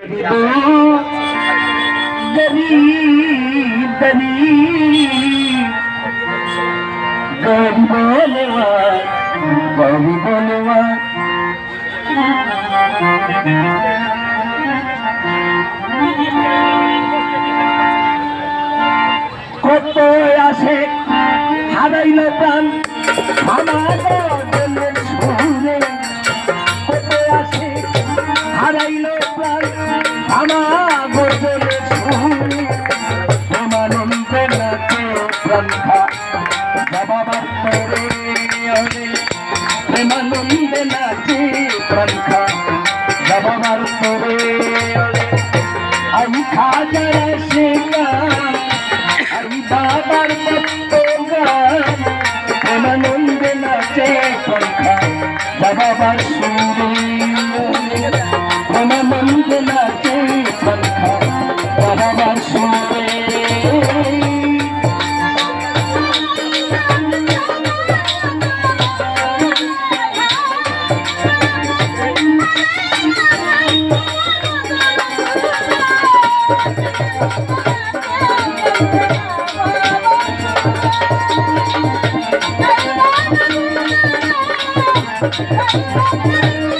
गरीब गरीब गरीब बोलवा गरीब बोलवा কত আসে হারাইল প্রাণ আমার গজলের সুরে কত আসে হারাইল প্রাণ আমার গজলের সুরে প্রেমানন্দ নাচে প্রাণখা জবাবার করে প্রেমানন্দ নাচে প্রাণখা জবাবার করে আমি খাজার শেখা বাবার প্রেমানন্দ নাচে পন্থা বাবার সুরে প্রেমানন্দ নাচে পন্থা বাবার সুরে Thank you.